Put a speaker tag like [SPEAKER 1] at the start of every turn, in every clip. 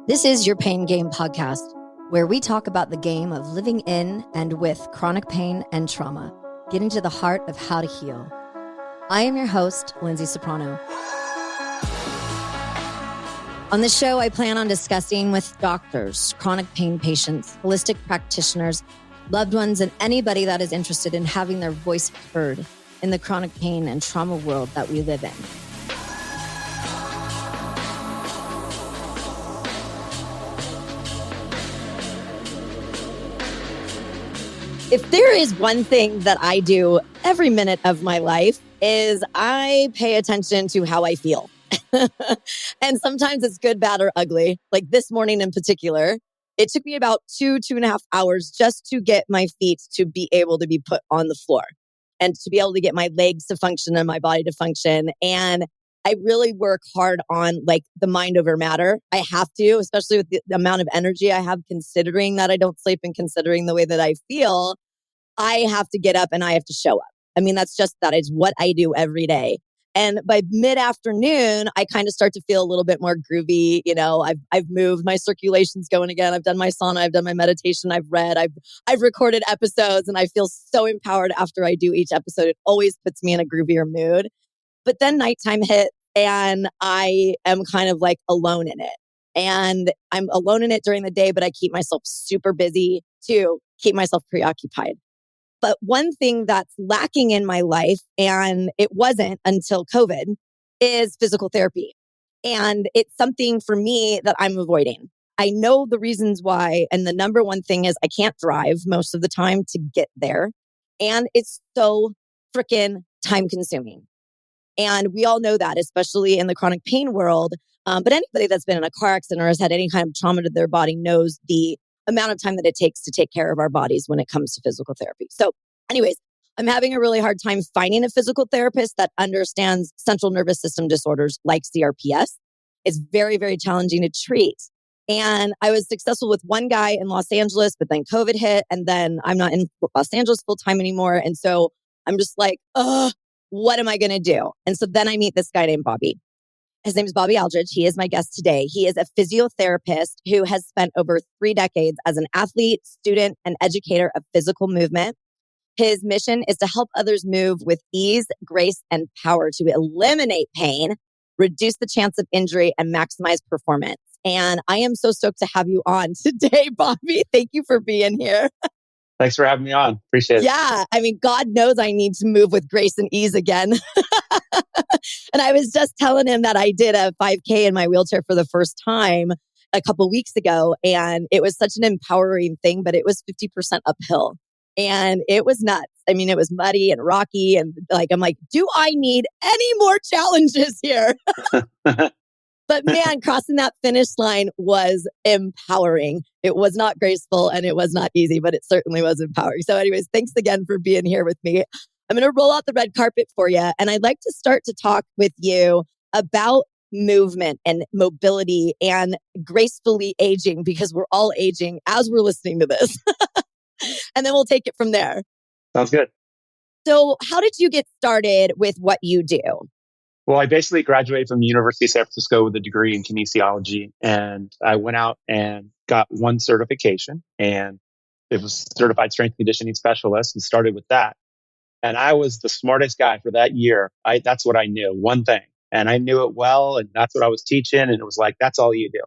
[SPEAKER 1] This is Your Pain Game podcast, where we talk about the game of living in and with chronic pain and trauma, getting to the heart of how to heal. I am your host, Lyndsay Soprano. On this show, I plan on discussing with doctors, chronic pain patients, holistic practitioners, loved ones, and anybody that is interested in having their voice heard in the chronic pain and trauma world that we live in. If there is one thing that I do every minute of my life is I pay attention to how I feel. And sometimes it's good, bad, or ugly. Like this morning in particular, it took me about 2.5 hours just to get my feet to be able to be put on the floor and to be able to get my legs to function and my body to function. And I really work hard on like the mind over matter. I have to, especially with the amount of energy I have, considering that I don't sleep and considering the way that I feel. I have to get up and I have to show up. I mean, that is what I do every day. And by mid-afternoon, I kind of start to feel a little bit more groovy. You know, I've moved, my circulation's going again. I've done my sauna, I've done my meditation, I've read, I've recorded episodes, and I feel so empowered after I do each episode. It always puts me in a groovier mood. But then nighttime hit and I am kind of like alone in it. And I'm alone in it during the day, but I keep myself super busy to keep myself preoccupied. But one thing that's lacking in my life, and it wasn't until COVID, is physical therapy. And it's something for me that I'm avoiding. I know the reasons why. And the number one thing is I can't drive most of the time to get there. And it's so freaking time consuming. And we all know that, especially in the chronic pain world. But anybody that's been in a car accident or has had any kind of trauma to their body knows the amount of time that it takes to take care of our bodies when it comes to physical therapy. So anyways, I'm having a really hard time finding a physical therapist that understands central nervous system disorders like CRPS. It's very, very challenging to treat. And I was successful with one guy in Los Angeles, but then COVID hit and then I'm not in Los Angeles full time anymore. And so I'm just like, what am I going to do? And so then I meet this guy named Bobby. His name is Bobby Aldridge. He is my guest today. He is a physiotherapist who has spent over 3 decades as an athlete, student, and educator of physical movement. His mission is to help others move with ease, grace, and power to eliminate pain, reduce the chance of injury, and maximize performance. And I am so stoked to have you on today, Bobby. Thank you for being here.
[SPEAKER 2] Thanks for having me on. Appreciate it.
[SPEAKER 1] Yeah. I mean, God knows I need to move with grace and ease again. And I was just telling him that I did a 5K in my wheelchair for the first time a couple weeks ago. And it was such an empowering thing, but it was 50% uphill. And it was nuts. I mean, it was muddy and rocky. And I'm like, do I need any more challenges here? But man, crossing that finish line was empowering. It was not graceful and it was not easy, but it certainly was empowering. So anyways, thanks again for being here with me. I'm going to roll out the red carpet for you. And I'd like to start to talk with you about movement and mobility and gracefully aging, because we're all aging as we're listening to this. And then we'll take it from there.
[SPEAKER 2] Sounds good.
[SPEAKER 1] So how did you get started with what you do?
[SPEAKER 2] Well, I basically graduated from the University of San Francisco with a degree in kinesiology. And I went out and got one certification, and it was certified strength conditioning specialist, and started with that. And I was the smartest guy for that year. That's what I knew, one thing. And I knew it well. And that's what I was teaching. And it was like, that's all you do.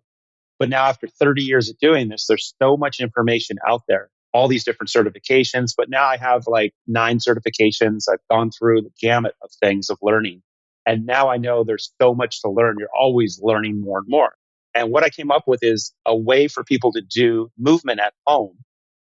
[SPEAKER 2] But now after 30 years of doing this, there's so much information out there, all these different certifications. But now I have like 9 certifications. I've gone through the gamut of things of learning. And now I know there's so much to learn. You're always learning more and more. And what I came up with is a way for people to do movement at home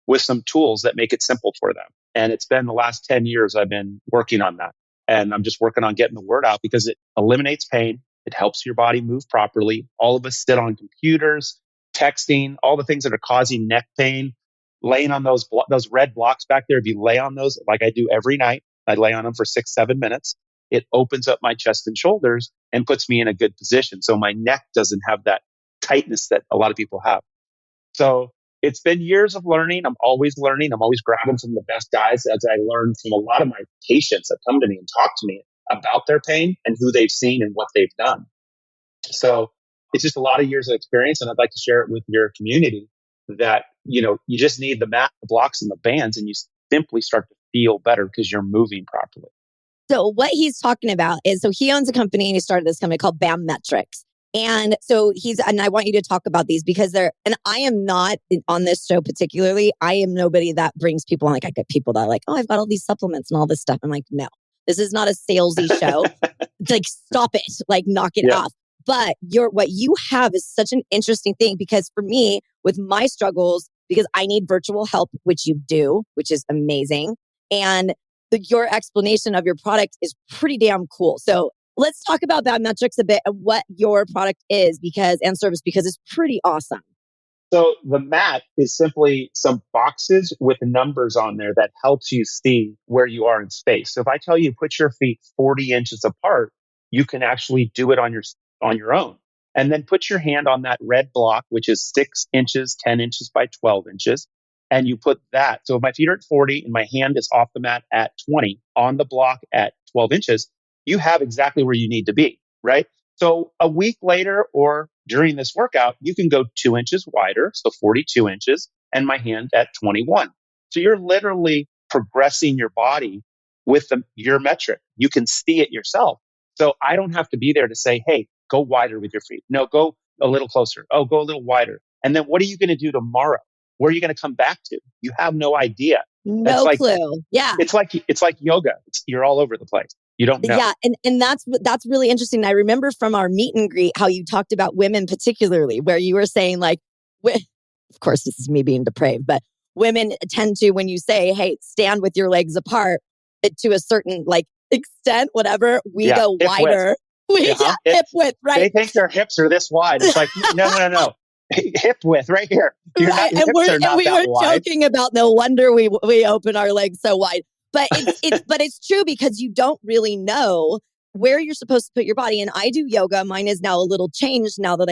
[SPEAKER 2] with some tools that make it simple for them. And it's been the last 10 years I've been working on that. And I'm just working on getting the word out because it eliminates pain. It helps your body move properly. All of us sit on computers, texting, all the things that are causing neck pain, laying on those red blocks back there. If you lay on those, like I do every night, I lay on them for 6-7 minutes. It opens up my chest and shoulders and puts me in a good position. So my neck doesn't have that tightness that a lot of people have. So it's been years of learning. I'm always learning. I'm always grabbing from the best guys as I learn from a lot of my patients that come to me and talk to me about their pain and who they've seen and what they've done. So it's just a lot of years of experience. And I'd like to share it with your community that, you just need the mat, the blocks, and the bands, and you simply start to feel better because you're moving properly.
[SPEAKER 1] So what he's talking about is, so he owns a company and he started this company called BAM Metrics. And so and I want you to talk about these because and I am not on this show particularly. I am nobody that brings people on. Like I get people that are like, oh, I've got all these supplements and all this stuff. I'm like, no, this is not a salesy show. Like, stop it, like knock it off. But what you have is such an interesting thing because for me, with my struggles, because I need virtual help, which you do, which is amazing. And your explanation of your product is pretty damn cool. So let's talk about that metrics a bit and what your product is and service, because it's pretty awesome.
[SPEAKER 2] So the mat is simply some boxes with numbers on there that helps you see where you are in space. So if I tell you put your feet 40 inches apart, you can actually do it on your own. And then put your hand on that red block, which is 6 inches, 10 inches by 12 inches. And you put that. So if my feet are at 40 and my hand is off the mat at 20 on the block at 12 inches, you have exactly where you need to be, right? So a week later or during this workout, you can go 2 inches wider, so 42 inches, and my hand at 21. So you're literally progressing your body with your metric. You can see it yourself. So I don't have to be there to say, hey, go wider with your feet. No, go a little closer. Oh, go a little wider. And then what are you going to do tomorrow? Where are you going to come back to? You have no idea.
[SPEAKER 1] No clue. Yeah.
[SPEAKER 2] It's like yoga. You're all over the place. You don't know.
[SPEAKER 1] Yeah. And that's really interesting. I remember from our meet and greet how you talked about women particularly, where you were saying like, of course, this is me being depraved, but women tend to, when you say, hey, stand with your legs apart to a certain like extent, whatever, we go wider. Hip width, right?
[SPEAKER 2] They think their hips are this wide. It's like, no. Hip width right here.
[SPEAKER 1] We were joking about no wonder we open our legs so wide. But it's true because you don't really know where you're supposed to put your body. And I do yoga. Mine is now a little changed now that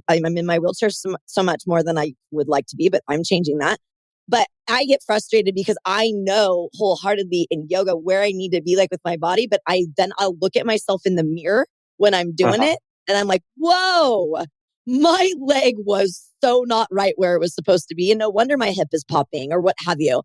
[SPEAKER 1] I'm in my wheelchair so much more than I would like to be, but I'm changing that. But I get frustrated because I know wholeheartedly in yoga where I need to be like with my body. But I'll look at myself in the mirror when I'm doing it. And I'm like, whoa, my leg was so not right where it was supposed to be. And no wonder my hip is popping or what have you.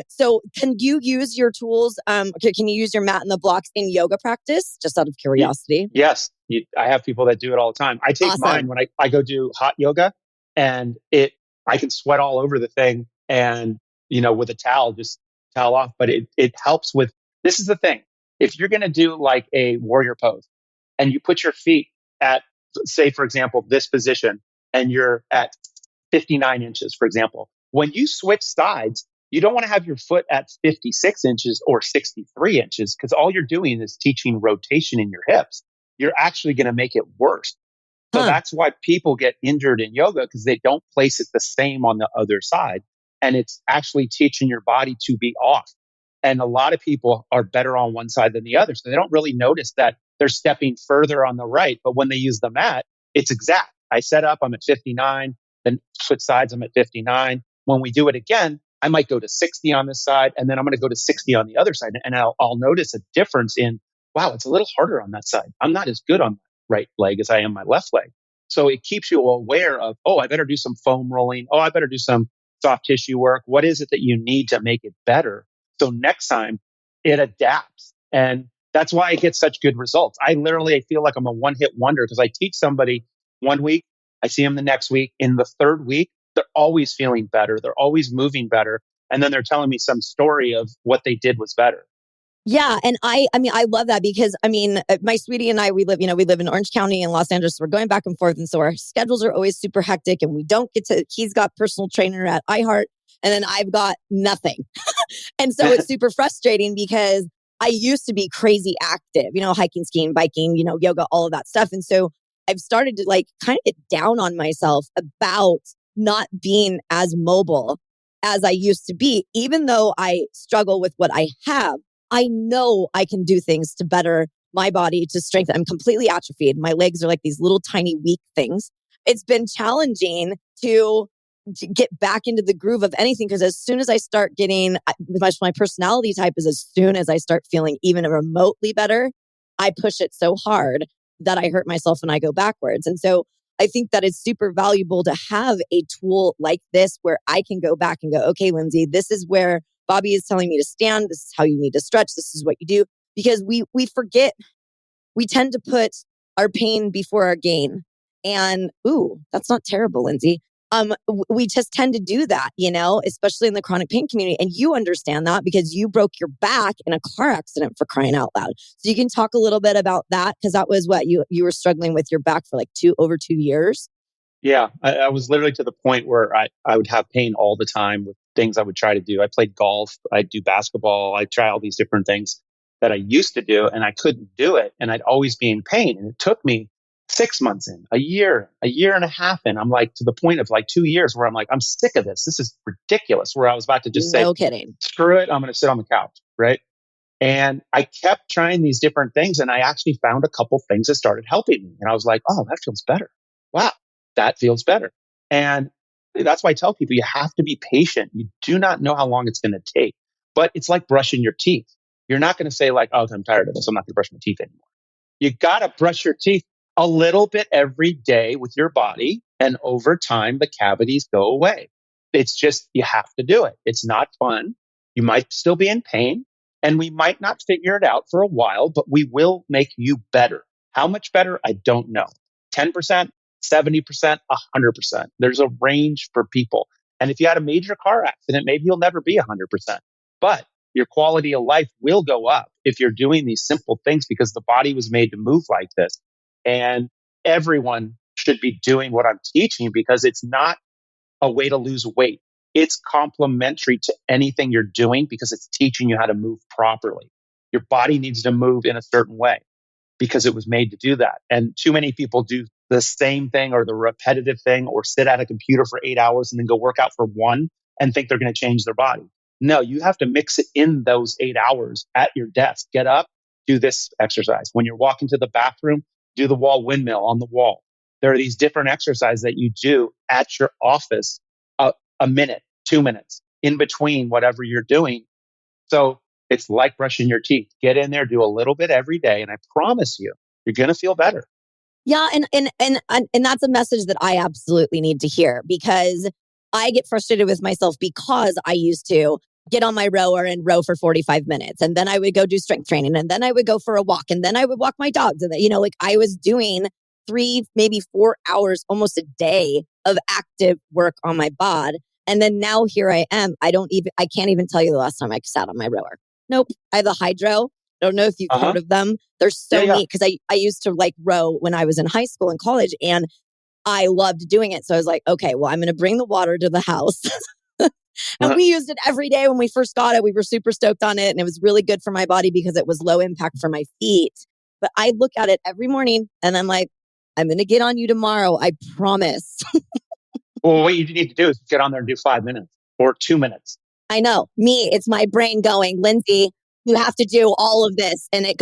[SPEAKER 1] So can you use your tools? Can you use your mat and the blocks in yoga practice? Just out of curiosity.
[SPEAKER 2] Yes. I have people that do it all the time. I take mine when I go do hot yoga and I can sweat all over the thing and, with a towel, just towel off. But it helps with, this is the thing. If you're going to do like a warrior pose and you put your feet at, say, for example, this position and you're at 59 inches, for example, when you switch sides, you don't want to have your foot at 56 inches or 63 inches because all you're doing is teaching rotation in your hips. You're actually going to make it worse. So that's why people get injured in yoga because they don't place it the same on the other side. And it's actually teaching your body to be off. And a lot of people are better on one side than the other. So they don't really notice that they're stepping further on the right. But when they use the mat, it's exact. I set up, I'm at 59, then switch sides, I'm at 59. When we do it again, I might go to 60 on this side, and then I'm going to go to 60 on the other side. And I'll notice a difference in, wow, it's a little harder on that side. I'm not as good on my right leg as I am my left leg. So it keeps you aware of, oh, I better do some foam rolling. Oh, I better do some soft tissue work. What is it that you need to make it better? So next time it adapts. And that's why I get such good results. I feel like I'm a one-hit wonder because I teach somebody one week, I see them the next week. In the third week, they're always feeling better. They're always moving better. And then they're telling me some story of what they did was better.
[SPEAKER 1] Yeah. And I love that because my sweetie and I, we live in Orange County in Los Angeles. We're going back and forth. And so our schedules are always super hectic and we don't he's got personal trainer at iHeart and then I've got nothing. And so it's super frustrating because I used to be crazy active, hiking, skiing, biking, yoga, all of that stuff. And so I've started to like kind of get down on myself about not being as mobile as I used to be, even though I struggle with what I have. I know I can do things to better my body, to strengthen. I'm completely atrophied. My legs are like these little tiny weak things. It's been challenging to get back into the groove of anything because as soon as I start getting, my personality type is as soon as I start feeling even remotely better, I push it so hard. that I hurt myself and I go backwards. And so I think that it's super valuable to have a tool like this where I can go back and go, okay, Lyndsay, this is where Bobby is telling me to stand. This is how you need to stretch. This is what you do. Because we forget, we tend to put our pain before our gain. And ooh, that's not terrible, Lyndsay. We just tend to do that, especially in the chronic pain community. And you understand that because you broke your back in a car accident, for crying out loud. So you can talk a little bit about that, because that was what you were struggling with your back for like over 2 years.
[SPEAKER 2] Yeah, I was literally to the point where I would have pain all the time with things I would try to do. I played golf, I'd do basketball, I'd try all these different things that I used to do, and I couldn't do it. And I'd always be in pain. And it took me 6 months in, a year and a half in. I'm like to the point of like 2 years where I'm like, I'm sick of this. This is ridiculous. Where I was about to just say,
[SPEAKER 1] No kidding.
[SPEAKER 2] screw it, I'm going to sit on the couch. Right. And I kept trying these different things, and I actually found a couple things that started helping me. And I was like, oh, that feels better. Wow, that feels better. And that's why I tell people you have to be patient. You do not know how long it's going to take, but it's like brushing your teeth. You're not going to say like, oh, I'm tired of this, I'm not going to brush my teeth anymore. You got to brush your teeth a little bit every day with your body. And over time, the cavities go away. It's just, you have to do it. It's not fun. You might still be in pain, and we might not figure it out for a while, but we will make you better. How much better? I don't know. 10%, 70%, 100%. There's a range for people. And if you had a major car accident, maybe you'll never be 100%. But your quality of life will go up if you're doing these simple things, because the body was made to move like this. And everyone should be doing what I'm teaching, because it's not a way to lose weight. It's complementary to anything you're doing, because it's teaching you how to move properly. Your body needs to move in a certain way because it was made to do that. And too many people do the same thing or the repetitive thing, or sit at a computer for 8 hours and then go work out for one and think they're going to change their body. No, you have to mix it in those 8 hours at your desk. Get up, do this exercise. When you're walking to the bathroom, do the wall windmill on the wall. There are these different exercises that you do at your office, a minute, 2 minutes in between whatever you're doing. So it's like brushing your teeth. Get in there, do a little bit every day, and I promise you, you're going to feel better.
[SPEAKER 1] Yeah, and that's a message that I absolutely need to hear, because I get frustrated with myself because I used to get on my rower and row for 45 minutes, and then I would go do strength training, and then I would go for a walk, and then I would walk my dogs, and like I was doing 3, maybe 4 hours almost a day of active work on my bod. And then now here I am. I can't even tell you the last time I sat on my rower. Nope. I have a hydro. I don't know if you've heard of them. They're so neat, because I used to like row when I was in high school and college, and I loved doing it. So I was like, okay, well, I'm going to bring the water to the house. And we used it every day when we first got it. We were super stoked on it, and it was really good for my body because it was low impact for my feet. But I look at it every morning and I'm like, I'm going to get on you tomorrow. I promise.
[SPEAKER 2] Well, what you need to do is get on there and do 5 minutes or 2 minutes.
[SPEAKER 1] I know. Me, it's my brain going, Lyndsay, you have to do all of this. And it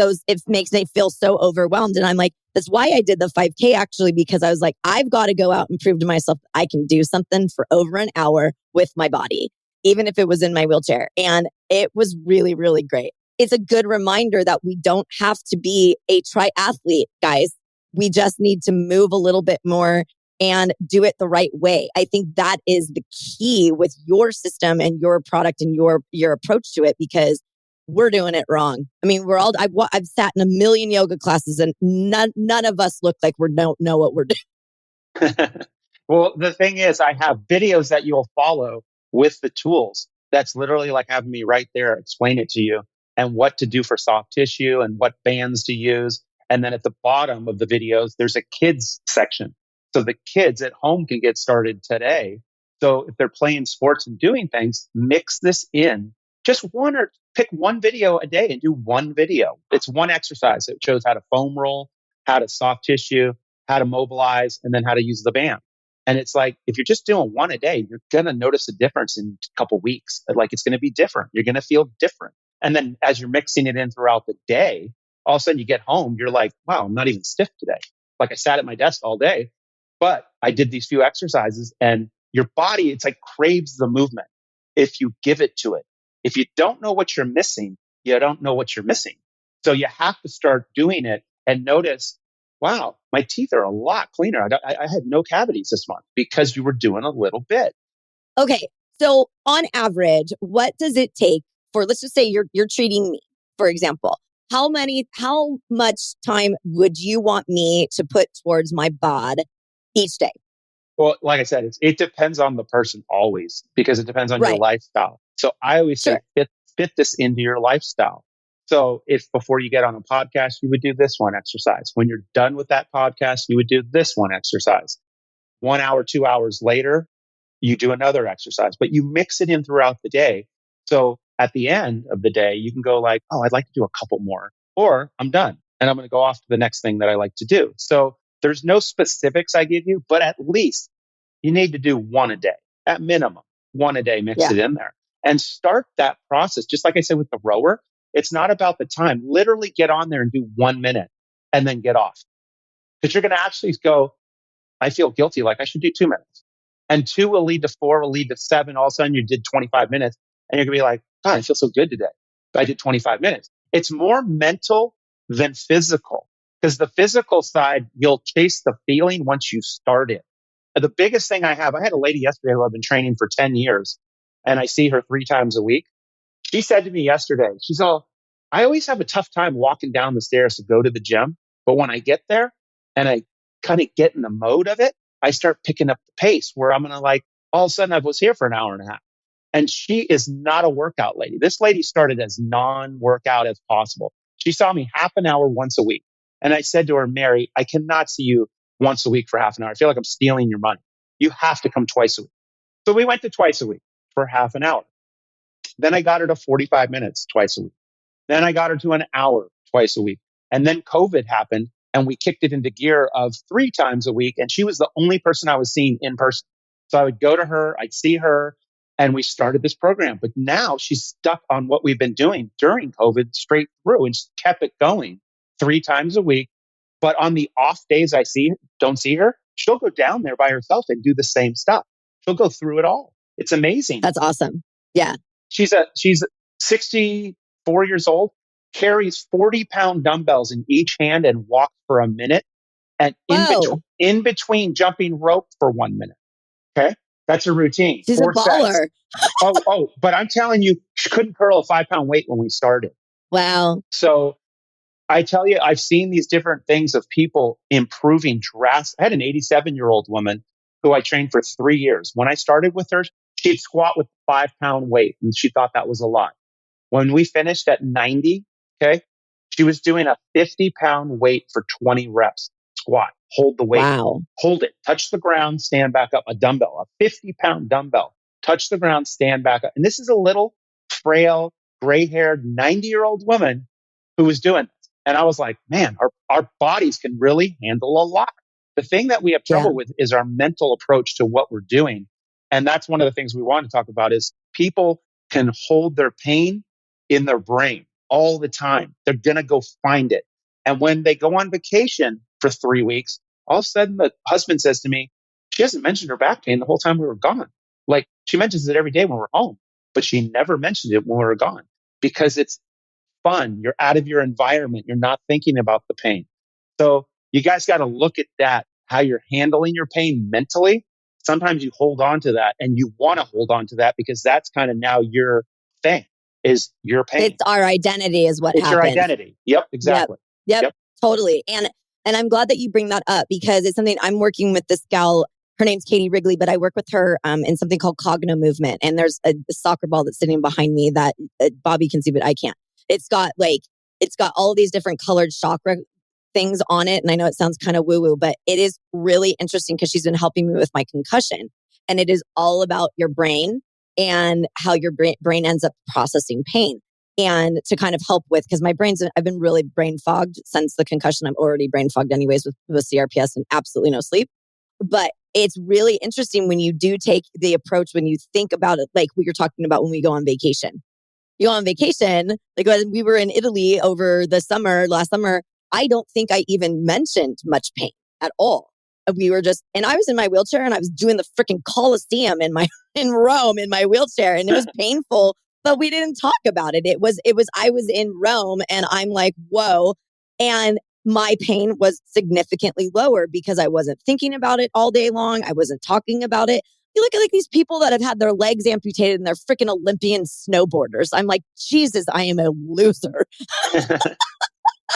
[SPEAKER 1] makes me feel so overwhelmed. And I'm like, that's why I did the 5K, actually, because I was like, I've got to go out and prove to myself that I can do something for over an hour with my body, even if it was in my wheelchair. And it was really, really great. It's a good reminder that we don't have to be a triathlete, guys. We just need to move a little bit more and do it the right way. I think that is the key with your system and your product and your approach to it, because we're doing it wrong. I mean, I've sat in a million yoga classes, and none of us look like we don't know what we're doing.
[SPEAKER 2] Well, the thing is, I have videos that you'll follow with the tools. That's literally like having me right there explain it to you, and what to do for soft tissue and what bands to use. And then at the bottom of the videos, there's a kids section. So the kids at home can get started today. So if they're playing sports and doing things, mix this in. Just one, or pick one video a day and do one video. It's one exercise. It shows how to foam roll, how to soft tissue, how to mobilize, and then how to use the band. And it's like, if you're just doing one a day, you're going to notice a difference in a couple weeks. Like, it's going to be different. You're going to feel different. And then as you're mixing it in throughout the day, all of a sudden you get home, you're like, wow, I'm not even stiff today. Like, I sat at my desk all day, but I did these few exercises, and your body, it's like craves the movement if you give it to it. If you don't know what you're missing, you don't know what you're missing. So you have to start doing it and notice, wow, my teeth are a lot cleaner. I had no cavities this month because you were doing a little bit.
[SPEAKER 1] Okay. So on average, what does it take for, let's just say you're treating me, for example, how much time would you want me to put towards my bod each day?
[SPEAKER 2] Well, like I said, it depends on the person always because it depends on your
[SPEAKER 1] Right.
[SPEAKER 2] lifestyle. So I always say
[SPEAKER 1] Sure.
[SPEAKER 2] fit this into your lifestyle. So if before you get on a podcast, you would do this one exercise. When you're done with that podcast, you would do this one exercise. 1 hour, 2 hours later, you do another exercise, but you mix it in throughout the day. So at the end of the day, you can go like, oh, I'd like to do a couple more, or I'm done and I'm going to go off to the next thing that I like to do. So there's no specifics I give you, but at least you need to do one a day at minimum, one a day, mix
[SPEAKER 1] Yeah.
[SPEAKER 2] it in there and start that process. Just like I said with the rower, it's not about the time. Literally get on there and do 1 minute and then get off because you're going to actually go, I feel guilty. Like I should do 2 minutes. And two will lead to four, will lead to seven. All of a sudden you did 25 minutes and you're going to be like, God, I feel so good today. I did 25 minutes. It's more mental than physical because the physical side, you'll chase the feeling once you start it. The biggest thing I had a lady yesterday who I've been training for 10 years and I see her 3 times a week. She said to me yesterday, she's all, I always have a tough time walking down the stairs to go to the gym. But when I get there and I kind of get in the mode of it, I start picking up the pace where I'm going to like, all of a sudden I was here for an hour and a half. And she is not a workout lady. This lady started as non-workout as possible. She saw me half an hour once a week. And I said to her, Mary, I cannot see you once a week for half an hour. I feel like I'm stealing your money. You have to come twice a week. So we went to twice a week for half an hour. Then I got her to 45 minutes twice a week. Then I got her to an hour twice a week. And then COVID happened and we kicked it into gear of 3 times a week. And she was the only person I was seeing in person. So I would go to her, I'd see her, and we started this program. But now she's stuck on what we've been doing during COVID straight through and kept it going 3 times a week. But on the off days don't see her, she'll go down there by herself and do the same stuff. She'll go through it all. It's amazing.
[SPEAKER 1] That's awesome. Yeah.
[SPEAKER 2] She's 64 years old, carries 40-pound dumbbells in each hand and walks for a minute. And in between jumping rope for 1 minute. Okay. That's a routine.
[SPEAKER 1] She's
[SPEAKER 2] 4
[SPEAKER 1] a baller.
[SPEAKER 2] sets. But I'm telling you, she couldn't curl a 5-pound weight when we started.
[SPEAKER 1] Wow.
[SPEAKER 2] So I tell you, I've seen these different things of people improving drastically. I had an 87-year-old woman who I trained for 3 years. When I started with her, she'd squat with a 5-pound weight and she thought that was a lot. When we finished at 90, okay, she was doing a 50-pound weight for 20 reps. Squat, hold the weight,
[SPEAKER 1] wow.
[SPEAKER 2] Hold it, touch the ground, stand back up. A dumbbell, a 50-pound dumbbell, touch the ground, stand back up. And this is a little frail, gray-haired 90-year-old woman who was doing this. And I was like, man, our bodies can really handle a lot. The thing that we have trouble with is our mental approach to what we're doing. And that's one of the things we want to talk about is people can hold their pain in their brain all the time. They're going to go find it. And when they go on vacation for 3 weeks, all of a sudden the husband says to me, she hasn't mentioned her back pain the whole time we were gone. Like she mentions it every day when we're home, but she never mentioned it when we were gone because it's fun. You're out of your environment. You're not thinking about the pain. So you guys got to look at that, how you're handling your pain mentally. Sometimes you hold on to that and you want to hold on to that because that's kind of now your thing is your pain.
[SPEAKER 1] It's our identity is what
[SPEAKER 2] it's
[SPEAKER 1] happens.
[SPEAKER 2] Your identity. Yep, exactly.
[SPEAKER 1] Yep, totally. And I'm glad that you bring that up because it's something I'm working with this gal. Her name's Katie Wrigley, but I work with her in something called Cogno Movement. And there's a soccer ball that's sitting behind me that Bobby can see, but I can't. It's got all these different colored chakra things on it. And I know it sounds kind of woo-woo, but it is really interesting because she's been helping me with my concussion. And it is all about your brain and how your brain ends up processing pain. And to kind of help with, because I've been really brain fogged since the concussion. I'm already brain fogged anyways with CRPS and absolutely no sleep. But it's really interesting when you do take the approach, when you think about it, like what you're talking about when we go on vacation. You go on vacation, like when we were in Italy over the summer, last summer, I don't think I even mentioned much pain at all. We were and I was in my wheelchair and I was doing the freaking Colosseum in Rome in my wheelchair and it was painful, but we didn't talk about it. I was in Rome and I'm like, whoa. And my pain was significantly lower because I wasn't thinking about it all day long. I wasn't talking about it. You look at like these people that have had their legs amputated and they're freaking Olympian snowboarders. I'm like, Jesus, I am a loser.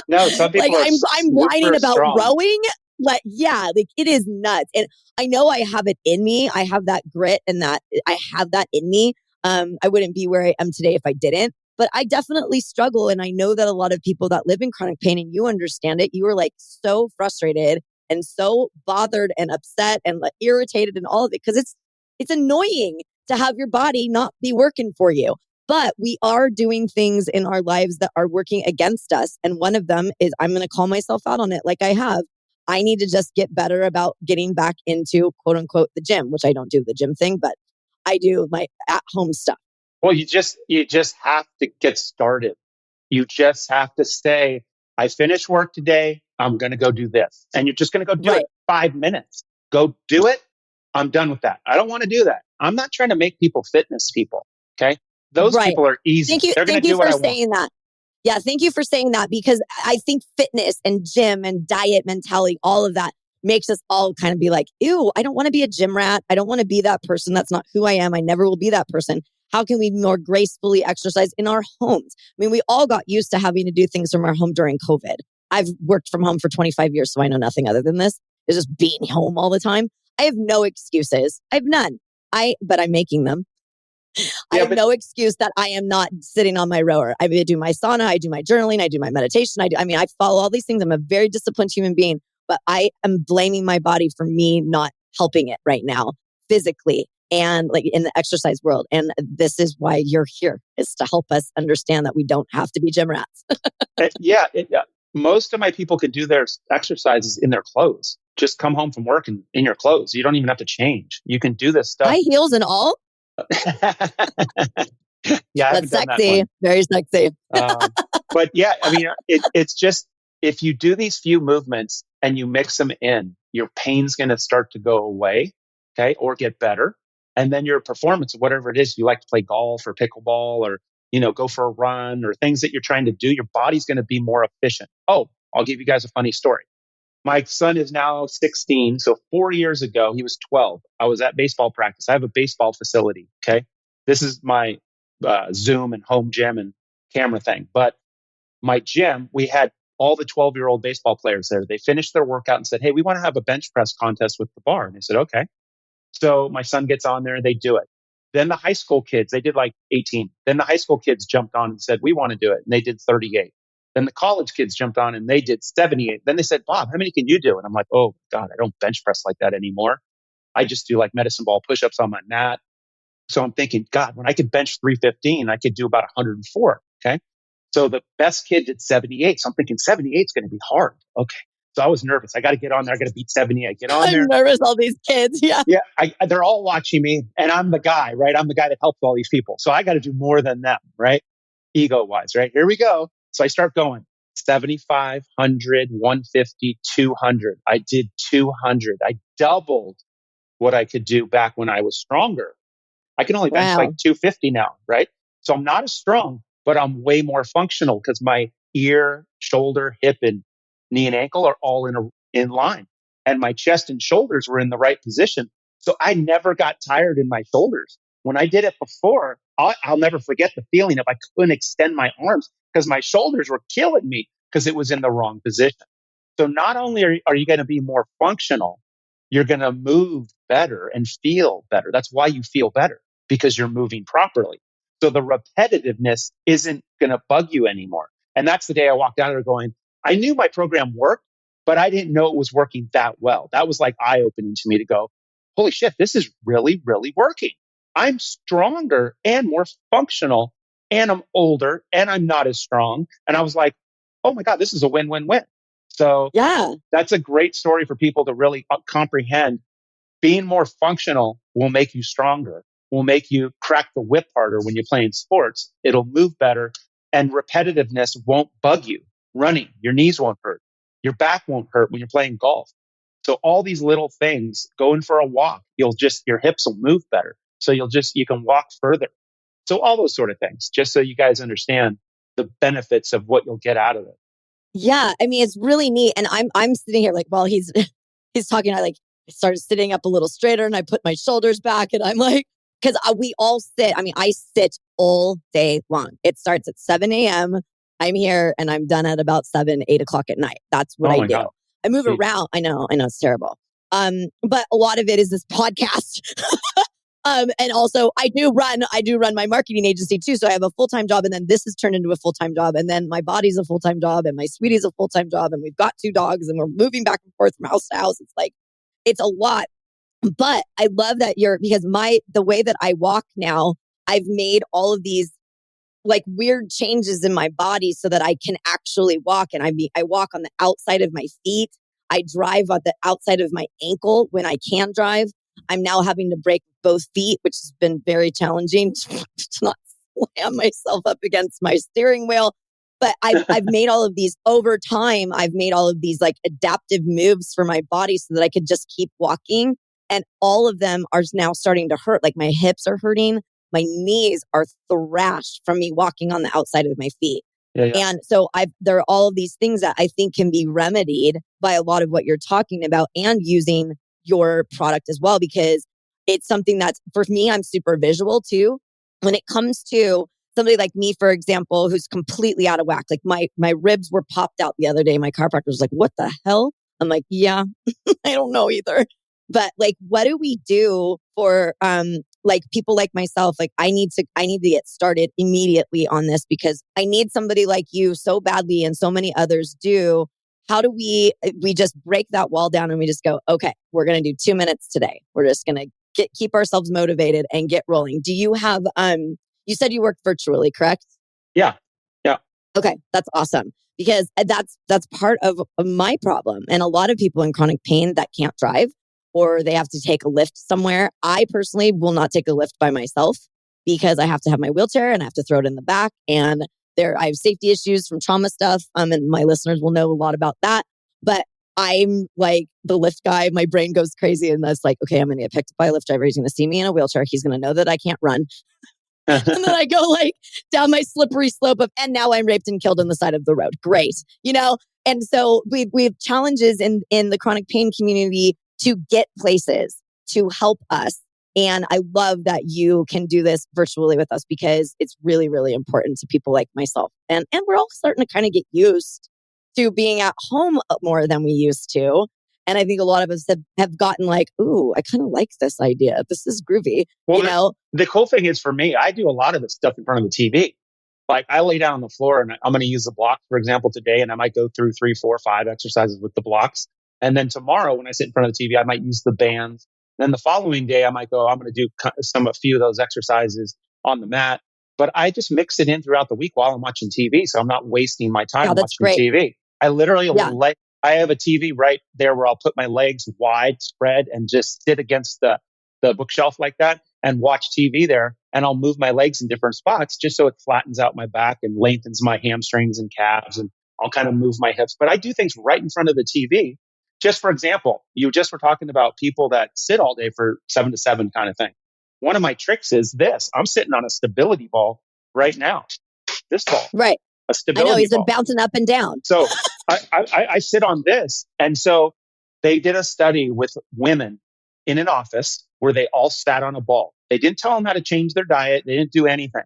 [SPEAKER 2] No, some
[SPEAKER 1] Like
[SPEAKER 2] people are
[SPEAKER 1] I'm whining
[SPEAKER 2] super
[SPEAKER 1] about
[SPEAKER 2] strong.
[SPEAKER 1] rowing. Like, yeah, like it is nuts. And I know I have it in me. I have that grit and that I have that in me. I wouldn't be where I am today if I didn't. But I definitely struggle. And I know that a lot of people that live in chronic pain and you understand it, you are like so frustrated and so bothered and upset and like irritated and all of it because it's annoying to have your body not be working for you. But we are doing things in our lives that are working against us. And one of them is I'm going to call myself out on it like I have. I need to just get better about getting back into quote unquote the gym, which I don't do the gym thing, but I do my at home stuff.
[SPEAKER 2] Well, you just have to get started. You just have to say, I finished work today. I'm going to go do this. And you're just going to go do it
[SPEAKER 1] Right.
[SPEAKER 2] 5 minutes. Go do it. I'm done with that. I don't want to do that. I'm not trying to make people fitness people. Okay. Those
[SPEAKER 1] Right.
[SPEAKER 2] people are easy.
[SPEAKER 1] Thank you.
[SPEAKER 2] They're going
[SPEAKER 1] Thank
[SPEAKER 2] to
[SPEAKER 1] you
[SPEAKER 2] do what
[SPEAKER 1] for
[SPEAKER 2] I want.
[SPEAKER 1] saying that. Yeah, thank you for saying that because I think fitness and gym and diet mentality, all of that makes us all kind of be like, ew, I don't want to be a gym rat. I don't want to be that person. That's not who I am. I never will be that person. How can we more gracefully exercise in our homes? I mean, we all got used to having to do things from our home during COVID. I've worked from home for 25 years, so I know nothing other than this. It's just being home all the time. I have no excuses. I have none. But I'm making them. I
[SPEAKER 2] Yeah,
[SPEAKER 1] have
[SPEAKER 2] but
[SPEAKER 1] no excuse that I am not sitting on my rower. I do my sauna, I do my journaling, I do my meditation. I mean, I follow all these things. I'm a very disciplined human being, but I am blaming my body for me not helping it right now physically and like in the exercise world. And this is why you're here is to help us understand that we don't have to be gym rats.
[SPEAKER 2] most of my people can do their exercises in their clothes. Just come home from work and in your clothes. You don't even have to change. You can do this stuff.
[SPEAKER 1] High heels and all.
[SPEAKER 2] Yeah, I haven't
[SPEAKER 1] That's
[SPEAKER 2] done that
[SPEAKER 1] sexy.
[SPEAKER 2] one.
[SPEAKER 1] Very sexy.
[SPEAKER 2] But yeah, I mean, it's just if you do these few movements and you mix them in, your pain's going to start to go away, okay, or get better. And then your performance, whatever it is, you like to play golf or pickleball or, go for a run or things that you're trying to do, your body's going to be more efficient. Oh, I'll give you guys a funny story. My son is now 16. So 4 years ago, he was 12. I was at baseball practice. I have a baseball facility. Okay. This is my Zoom and home gym and camera thing. But my gym, we had all the 12-year-old baseball players there. They finished their workout and said, hey, we want to have a bench press contest with the bar. And I said, okay. So my son gets on there and they do it. Then the high school kids, they did like 18. Then the high school kids jumped on and said, we want to do it. And they did 38. Then the college kids jumped on and they did 78. Then they said, Bob, how many can you do? And I'm like, oh, God, I don't bench press like that anymore. I just do like medicine ball push ups on my mat. So I'm thinking, God, when I could bench 315, I could do about 104. Okay. So the best kid did 78. So I'm thinking 78 is going to be hard. Okay. So I was nervous. I got to get on there. I got to beat 78. I get on
[SPEAKER 1] I'm
[SPEAKER 2] there.
[SPEAKER 1] nervous, all these kids. Yeah.
[SPEAKER 2] Yeah, they're all watching me, and I'm the guy, right? I'm the guy that helps all these people. So I got to do more than them, right? Ego wise, right? Here we go. So I start going 75, 100, 150, 200. I did 200. I doubled what I could do back when I was stronger. I can only bench like
[SPEAKER 1] Wow.
[SPEAKER 2] 250 now, right? So I'm not as strong, but I'm way more functional because my ear, shoulder, hip, and knee and ankle are all in line. And my chest and shoulders were in the right position. So I never got tired in my shoulders. When I did it before, I'll never forget the feeling of I couldn't extend my arms because my shoulders were killing me because it was in the wrong position. So not only are you going to be more functional, you're going to move better and feel better. That's why you feel better because you're moving properly. So the repetitiveness isn't going to bug you anymore. And that's the day I walked out of there going, I knew my program worked, but I didn't know it was working that well. That was like eye opening to me to go, holy shit, this is really, really working. I'm stronger and more functional and I'm older and I'm not as strong. And I was like, oh my God, this is a win, win, win. So
[SPEAKER 1] Yeah.
[SPEAKER 2] that's a great story for people to really comprehend. Being more functional will make you stronger, will make you crack the whip harder when you're playing sports. It'll move better and repetitiveness won't bug you. Running, your knees won't hurt. Your back won't hurt when you're playing golf. So all these little things, going for a walk, your hips will move better. So you can walk further. So all those sort of things, just so you guys understand the benefits of what you'll get out of it.
[SPEAKER 1] Yeah, I mean, it's really neat. And I'm sitting here like while he's he's talking, I started sitting up a little straighter and I put my shoulders back and I'm like, because we all sit. I mean, I sit all day long. It starts at 7 a.m. I'm here and I'm done at about 7, 8 o'clock at night. That's what
[SPEAKER 2] Oh
[SPEAKER 1] I
[SPEAKER 2] my
[SPEAKER 1] do.
[SPEAKER 2] God.
[SPEAKER 1] I move
[SPEAKER 2] Jeez.
[SPEAKER 1] around. I know it's terrible. But a lot of it is this podcast. And also I do run my marketing agency too. So I have a full-time job and then this has turned into a full-time job. And then my body's a full-time job and my sweetie's a full-time job. And we've got 2 dogs and we're moving back and forth from house to house. It's like, it's a lot. But I love that because the way that I walk now, I've made all of these like weird changes in my body so that I can actually walk. And I walk on the outside of my feet. I drive on the outside of my ankle when I can drive. I'm now having to break both feet, which has been very challenging to not slam myself up against my steering wheel. But I've made all of these over time. I've made all of these like adaptive moves for my body so that I could just keep walking. And all of them are now starting to hurt. Like my hips are hurting. My knees are thrashed from me walking on the outside of my feet.
[SPEAKER 2] Yeah, yeah.
[SPEAKER 1] And so there are all of these things that I think can be remedied by a lot of what you're talking about and using your product as well, because it's something that's, for me, I'm super visual too. When it comes to somebody like me, for example, who's completely out of whack, like my ribs were popped out the other day. My chiropractor was like, what the hell? I'm like, yeah, I don't know either. But like, what do we do for like people like myself? Like I need to get started immediately on this because I need somebody like you so badly and so many others do. How do we just break that wall down and we just go, okay, we're going to do 2 minutes today. We're just going to keep ourselves motivated and get rolling. Do you have you said you work virtually, correct?
[SPEAKER 2] Yeah. Yeah.
[SPEAKER 1] Okay, that's awesome because that's part of my problem. And a lot of people in chronic pain that can't drive or they have to take a lift somewhere. I personally will not take a lift by myself because I have to have my wheelchair and I have to throw it in the back. And I have safety issues from trauma stuff. And my listeners will know a lot about that. But I'm like the lift guy. My brain goes crazy. And that's like, okay, I'm going to get picked up by a lift driver. He's going to see me in a wheelchair. He's going to know that I can't run. And then I go like down my slippery slope and now I'm raped and killed on the side of the road. Great. And so we have challenges in the chronic pain community to get places to help us. And I love that you can do this virtually with us because it's really, really important to people like myself. And we're all starting to kind of get used to being at home more than we used to. And I think a lot of us have gotten like, ooh, I kind of like this idea. This is groovy,
[SPEAKER 2] Well, the cool thing is for me, I do a lot of this stuff in front of the TV. Like I lay down on the floor and I'm going to use the blocks, for example, today, and I might go through 3, 4, 5 exercises with the blocks. And then tomorrow when I sit in front of the TV, I might use the bands. Then the following day, I might go, I'm going to do a few of those exercises on the mat. But I just mix it in throughout the week while I'm watching TV. So I'm not wasting my time
[SPEAKER 1] that's
[SPEAKER 2] watching
[SPEAKER 1] great.
[SPEAKER 2] TV. I literally
[SPEAKER 1] Yeah.
[SPEAKER 2] I have a TV right there where I'll put my legs wide spread and just sit against the bookshelf like that and watch TV there. And I'll move my legs in different spots just so it flattens out my back and lengthens my hamstrings and calves. And I'll kind of move my hips. But I do things right in front of the TV. Just for example, you just were talking about people that sit all day for 7 to 7 kind of thing. One of my tricks is this. I'm sitting on a stability ball right now. This ball.
[SPEAKER 1] Right.
[SPEAKER 2] A stability
[SPEAKER 1] I know he's
[SPEAKER 2] ball.
[SPEAKER 1] been bouncing up and down.
[SPEAKER 2] So I sit on this. And so they did a study with women in an office where they all sat on a ball. They didn't tell them how to change their diet. They didn't do anything.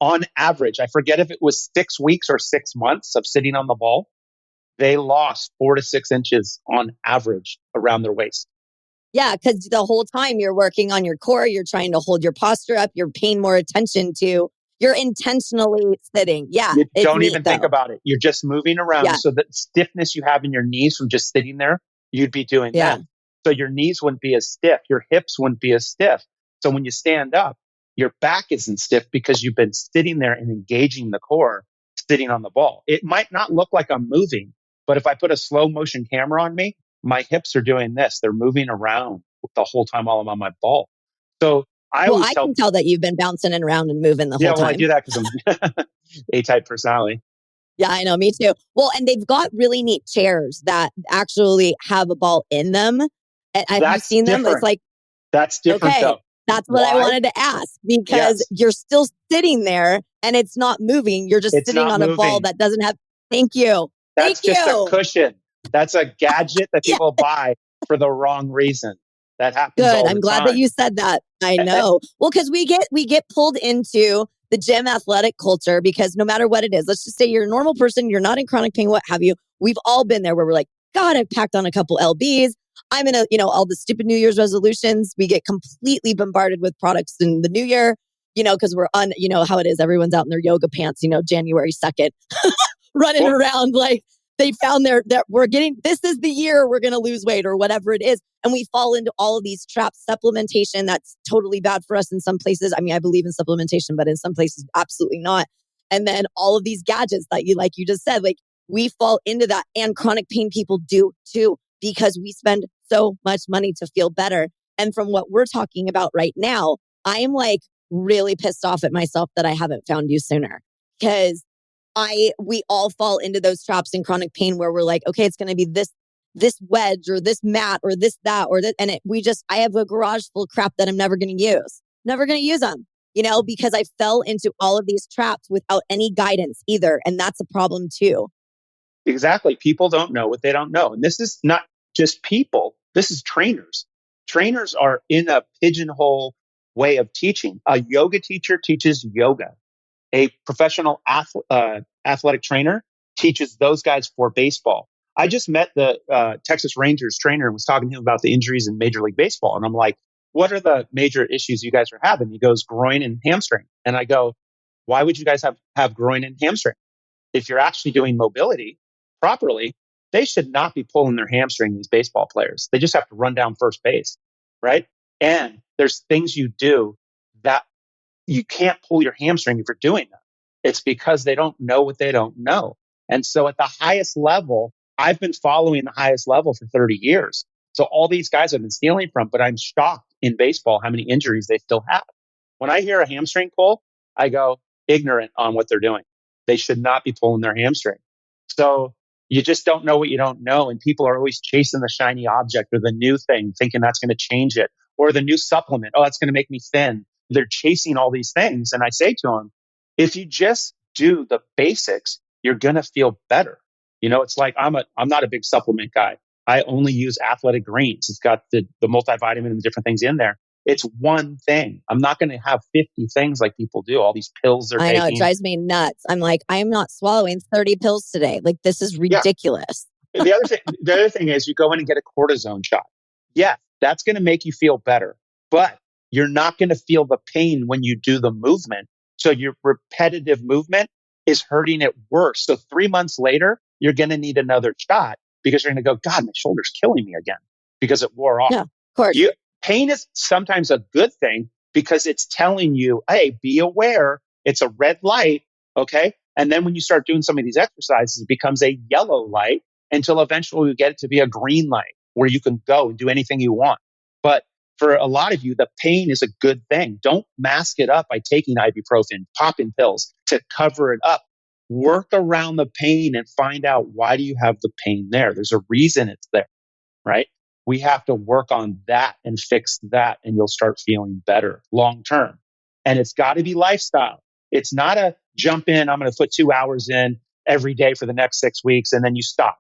[SPEAKER 2] On average, I forget if it was 6 weeks or 6 months of sitting on the ball, they lost 4 to 6 inches on average around their waist.
[SPEAKER 1] Yeah, because the whole time you're working on your core, you're trying to hold your posture up, you're paying more attention to, you're intentionally sitting. Yeah.
[SPEAKER 2] You don't even think about it. You're just moving around.
[SPEAKER 1] Yeah.
[SPEAKER 2] So that stiffness you have in your knees from just sitting there, you'd be doing that. So your knees wouldn't be as stiff. Your hips wouldn't be as stiff. So when you stand up, your back isn't stiff because you've been sitting there and engaging the core, sitting on the ball. It might not look like I'm moving, but if I put a slow motion camera on me, my hips are doing this. They're moving around the whole time while I'm on my ball. So I
[SPEAKER 1] can tell that you've been bouncing around and moving the whole time.
[SPEAKER 2] Yeah, well, I do that because I'm A-type personality.
[SPEAKER 1] Yeah, I know. Me too. Well, and they've got really neat chairs that actually have a ball in them. Have you seen them? It's like,
[SPEAKER 2] that's different though.
[SPEAKER 1] That's what I wanted to ask because you're still sitting there and it's not moving. You're just sitting on a ball that doesn't have, thank you. Thank
[SPEAKER 2] That's just a
[SPEAKER 1] you.
[SPEAKER 2] cushion. That's a gadget that
[SPEAKER 1] Yeah.
[SPEAKER 2] people buy for the wrong reason. That happens
[SPEAKER 1] Good.
[SPEAKER 2] all
[SPEAKER 1] I'm
[SPEAKER 2] the
[SPEAKER 1] glad that
[SPEAKER 2] time.
[SPEAKER 1] you said that. I
[SPEAKER 2] Eh, eh,
[SPEAKER 1] know. Well, because we get pulled into the gym athletic culture because no matter what it is, let's just say you're a normal person, you're not in chronic pain, what have you. We've all been there where we're like, God, I've packed on a couple LBs. I'm in all the stupid New Year's resolutions. We get completely bombarded with products in the new year, because we're on, how it is. Everyone's out in their yoga pants, January 2nd, running
[SPEAKER 2] Well,
[SPEAKER 1] around like they found that this is the year we're going to lose weight or whatever it is. And we fall into all of these traps. Supplementation, that's totally bad for us in some places. I mean, I believe in supplementation, but in some places, absolutely not. And then all of these gadgets that like you just said, like we fall into that. And chronic pain people do too, because we spend so much money to feel better. And from what we're talking about right now, I am like really pissed off at myself that I haven't found you sooner, because we all fall into those traps in chronic pain where we're like, okay, it's going to be this wedge or this mat or this, that, or that. And I have a garage full of crap that I'm never going to use, never going to use them, because I fell into all of these traps without any guidance either. And that's a problem too.
[SPEAKER 2] exactly. People don't know what they don't know. And this is not just people, this is trainers. Trainers are in a pigeonhole way of teaching. A yoga teacher teaches yoga. A professional athletic trainer teaches those guys for baseball. I just met the Texas Rangers trainer and was talking to him about the injuries in Major League Baseball. And I'm like, what are the major issues you guys are having? He goes, groin and hamstring. And I go, why would you guys have groin and hamstring? If you're actually doing mobility properly, they should not be pulling their hamstring, these baseball players. They just have to run down first base, right? And there's things you do that you can't pull your hamstring if you're doing that. It's because they don't know what they don't know. And so at the highest level, I've been following the highest level for 30 years. So all these guys I've been stealing from, but I'm shocked in baseball how many injuries they still have. When I hear a hamstring pull, I go ignorant on what they're doing. They should not be pulling their hamstring. So you just don't know what you don't know. And people are always chasing the shiny object or the new thing, thinking that's going to change it, or the new supplement. Oh, that's going to make me thin. They're chasing all these things. And I say to them, if you just do the basics, you're going to feel better. It's like I'm not a big supplement guy. I only use Athletic Greens. It's got the multivitamin and the different things in there. It's one thing. I'm not going to have 50 things like people do, all these pills they're
[SPEAKER 1] I know, it
[SPEAKER 2] taking.
[SPEAKER 1] drives me nuts. I'm like, I'm not swallowing 30 pills today. Like, this is
[SPEAKER 2] Yeah.
[SPEAKER 1] ridiculous.
[SPEAKER 2] The other thing is you go in and get a cortisone shot. Yeah, that's going to make you feel better, but you're not going to feel the pain when you do the movement. So your repetitive movement is hurting it worse. So 3 months later, you're going to need another shot because you're going to go, God, my shoulder's killing me again because it wore off.
[SPEAKER 1] Yeah, of course.
[SPEAKER 2] Pain is sometimes a good thing because it's telling you, hey, be aware. It's a red light. Okay. And then when you start doing some of these exercises, it becomes a yellow light until eventually you get it to be a green light where you can go and do anything you want. But for a lot of you, the pain is a good thing. Don't mask it up by taking ibuprofen, popping pills to cover it up. Work around the pain and find out, why do you have the pain there? There's a reason it's there, right? We have to work on that and fix that, and you'll start feeling better long term. And it's got to be lifestyle. It's not a jump in, I'm going to put 2 hours in every day for the next 6 weeks, and then you stop.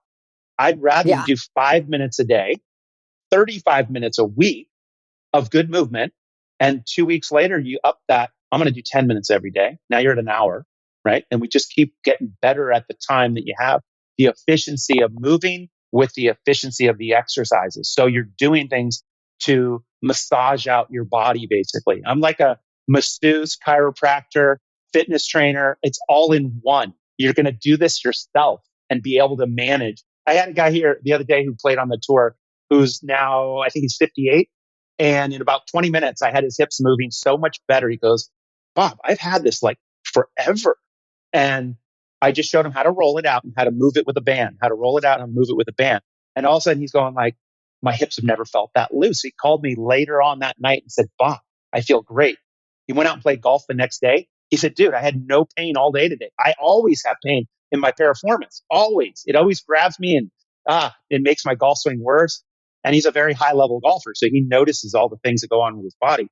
[SPEAKER 2] I'd rather you
[SPEAKER 1] Yeah.
[SPEAKER 2] do 5 minutes a day, 35 minutes a week of good movement. And 2 weeks later, you up that. I'm going to do 10 minutes every day. Now you're at an hour, right? And we just keep getting better at the time that you have, the efficiency of moving with the efficiency of the exercises. So you're doing things to massage out your body, basically. I'm like a masseuse, chiropractor, fitness trainer. It's all in one. You're going to do this yourself and be able to manage. I had a guy here the other day who played on the tour who's now, I think he's 58. And in about 20 minutes, I had his hips moving so much better. He goes, Bob, I've had this like forever. And I just showed him how to roll it out and how to move it with a band, how to roll it out and move it with a band. And all of a sudden he's going like, my hips have never felt that loose. He called me later on that night and said, Bob, I feel great. He went out and played golf the next day. He said, dude, I had no pain all day today. I always have pain in my piriformis. Always. It always grabs me and it makes my golf swing worse. And he's a very high level golfer. So he notices all the things that go on with his body.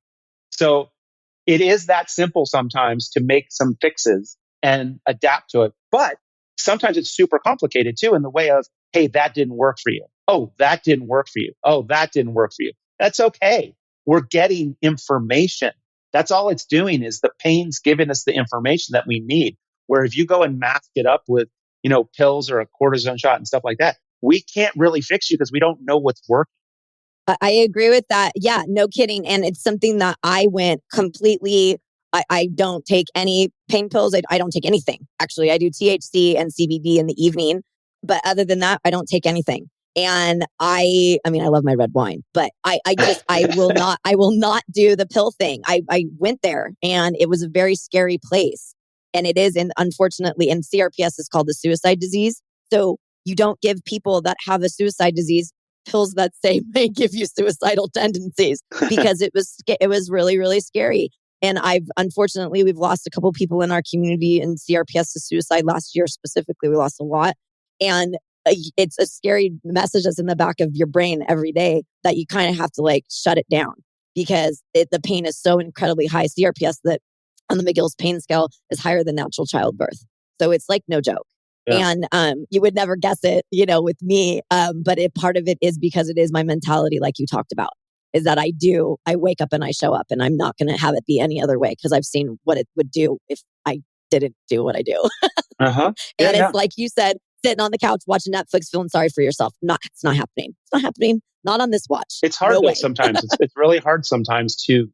[SPEAKER 2] So it is that simple sometimes to make some fixes and adapt to it. But sometimes it's super complicated too, in the way of, hey, that didn't work for you. Oh, that didn't work for you. Oh, that didn't work for you. That's okay. We're getting information. That's all it's doing, is the pain's giving us the information that we need. Where if you go and mask it up with, pills or a cortisone shot and stuff like that, we can't really fix you because we don't know what's working.
[SPEAKER 1] I agree with that. Yeah, no kidding. And it's something that I went completely. I don't take any pain pills. I don't take anything. Actually, I do THC and CBD in the evening. But other than that, I don't take anything. And I mean, I love my red wine, but I will not do the pill thing. I went there and it was a very scary place. And it is, and unfortunately, and CRPS is called the suicide disease. So you don't give people that have a suicide disease pills that say may give you suicidal tendencies, because it was really, really scary. And unfortunately, we've lost a couple people in our community in CRPS to suicide last year. Specifically, we lost a lot. And it's a scary message that's in the back of your brain every day that you kind of have to like shut it down, because the pain is so incredibly high. CRPS, that on the McGill's pain scale, is higher than natural childbirth. So it's like no joke. Yeah. And you would never guess it, with me. But part of it is because it is my mentality, like you talked about, is that I wake up and I show up, and I'm not going to have it be any other way, because I've seen what it would do if I didn't do what I do.
[SPEAKER 2] Uh-huh.
[SPEAKER 1] And it's like you said, sitting on the couch watching Netflix, feeling sorry for yourself. It's not happening. It's not happening. Not on this watch.
[SPEAKER 2] It's hard though sometimes. It's really hard sometimes to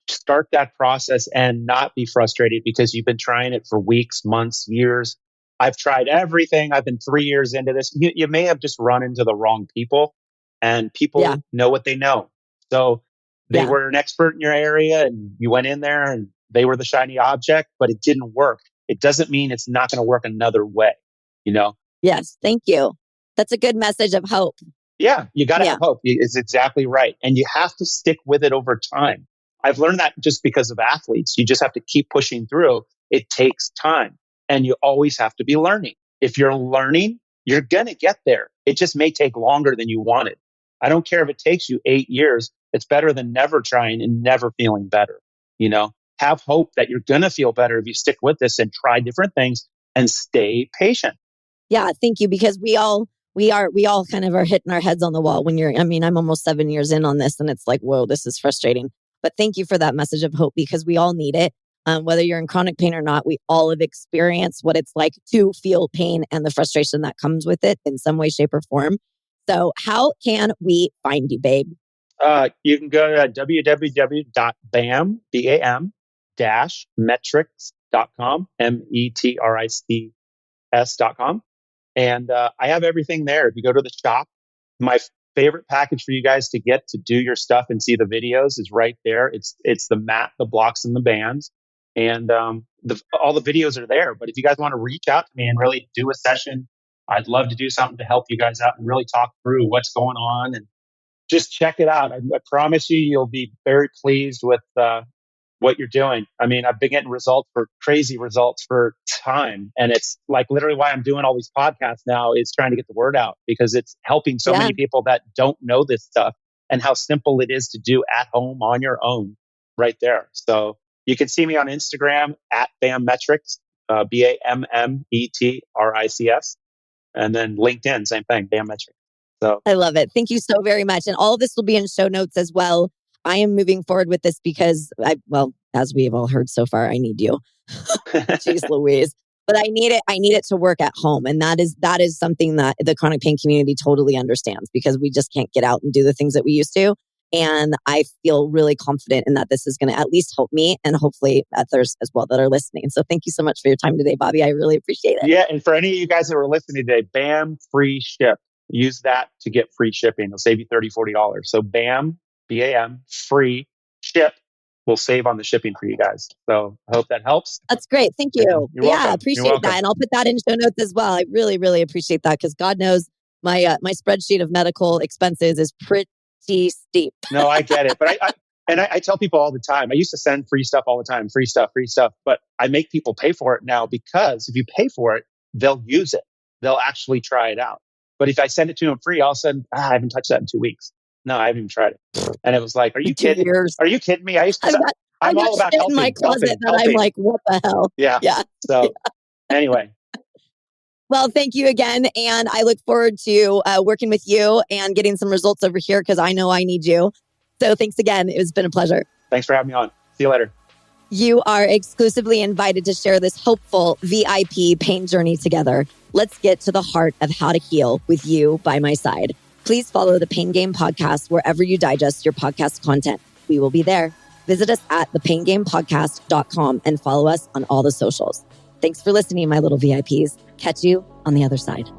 [SPEAKER 2] start that process and not be frustrated, because you've been trying it for weeks, months, years. I've tried everything. I've been 3 years into this. You may have just run into the wrong people, and people know what they know. So they were an expert in your area, and you went in there and they were the shiny object, but it didn't work. It doesn't mean it's not going to work another way,
[SPEAKER 1] Yes. Thank you. That's a good message of hope.
[SPEAKER 2] Yeah. You got to have hope. It's exactly right. And you have to stick with it over time. I've learned that just because of athletes. You just have to keep pushing through. It takes time, and you always have to be learning. If you're learning, you're going to get there. It just may take longer than you wanted. I don't care if it takes you 8 years. It's better than never trying and never feeling better. Have hope that you're going to feel better if you stick with this and try different things and stay patient.
[SPEAKER 1] Yeah. Thank you. Because we all kind of are hitting our heads on the wall I'm almost 7 years in on this, and it's like, whoa, this is frustrating. But thank you for that message of hope, because we all need it. Whether you're in chronic pain or not, we all have experienced what it's like to feel pain and the frustration that comes with it in some way, shape, or form. So how can we find you, babe?
[SPEAKER 2] You can go to www.bam-metrics.com, metrics.com. And I have everything there. If you go to the shop, my favorite package for you guys to get to do your stuff and see the videos is right there. It's the mat, the blocks, and the bands. And all the videos are there. But if you guys want to reach out to me and really do a session, I'd love to do something to help you guys out and really talk through what's going on, and just check it out. I promise you'll be very pleased with what you're doing. I mean, I've been getting crazy results for time. And it's like literally why I'm doing all these podcasts now, is trying to get the word out, because it's helping so many people that don't know this stuff, and how simple it is to do at home on your own right there. So you can see me on Instagram at BAMmetrics, BAMMETRICS. And then LinkedIn, same thing, BAMmetrics. So
[SPEAKER 1] I love it. Thank you so very much. And all of this will be in show notes as well. I am moving forward with this because as we've all heard so far, I need you. Jeez Louise. But I need it to work at home. And that is something that the chronic pain community totally understands, because we just can't get out and do the things that we used to. And I feel really confident in that this is going to at least help me, and hopefully others as well that are listening. So thank you so much for your time today, Bobby. I really appreciate it.
[SPEAKER 2] Yeah. And for any of you guys that were listening today, BAM free ship. Use that to get free shipping. It'll save you $30, $40. So BAM, BAM, free ship will save on the shipping for you guys. So I hope that helps.
[SPEAKER 1] That's great. Thank you.
[SPEAKER 2] You're welcome.
[SPEAKER 1] Appreciate that. And I'll put that in show notes as well. I really, really appreciate that, because God knows my spreadsheet of medical expenses is pretty steep.
[SPEAKER 2] No, I get it. But I tell people all the time, I used to send free stuff all the time, free stuff. But I make people pay for it now, because if you pay for it, they'll use it. They'll actually try it out. But if I send it to them free, all of a sudden, I haven't touched that in 2 weeks. No, I haven't even tried it. And it was like, are you kidding? Are you kidding me? I'm all about helping.
[SPEAKER 1] In my closet, helping. I'm like, what the hell?
[SPEAKER 2] Yeah. So anyway,
[SPEAKER 1] Well, thank you again. And I look forward to working with you and getting some results over here because I know I need you. So thanks again. It's been a pleasure.
[SPEAKER 2] Thanks for having me on. See you later.
[SPEAKER 1] You are exclusively invited to share this hopeful VIP pain journey together. Let's get to the heart of how to heal with you by my side. Please follow the Pain Game podcast wherever you digest your podcast content. We will be there. Visit us at thepaingamepodcast.com and follow us on all the socials. Thanks for listening, my little VIPs. Catch you on the other side.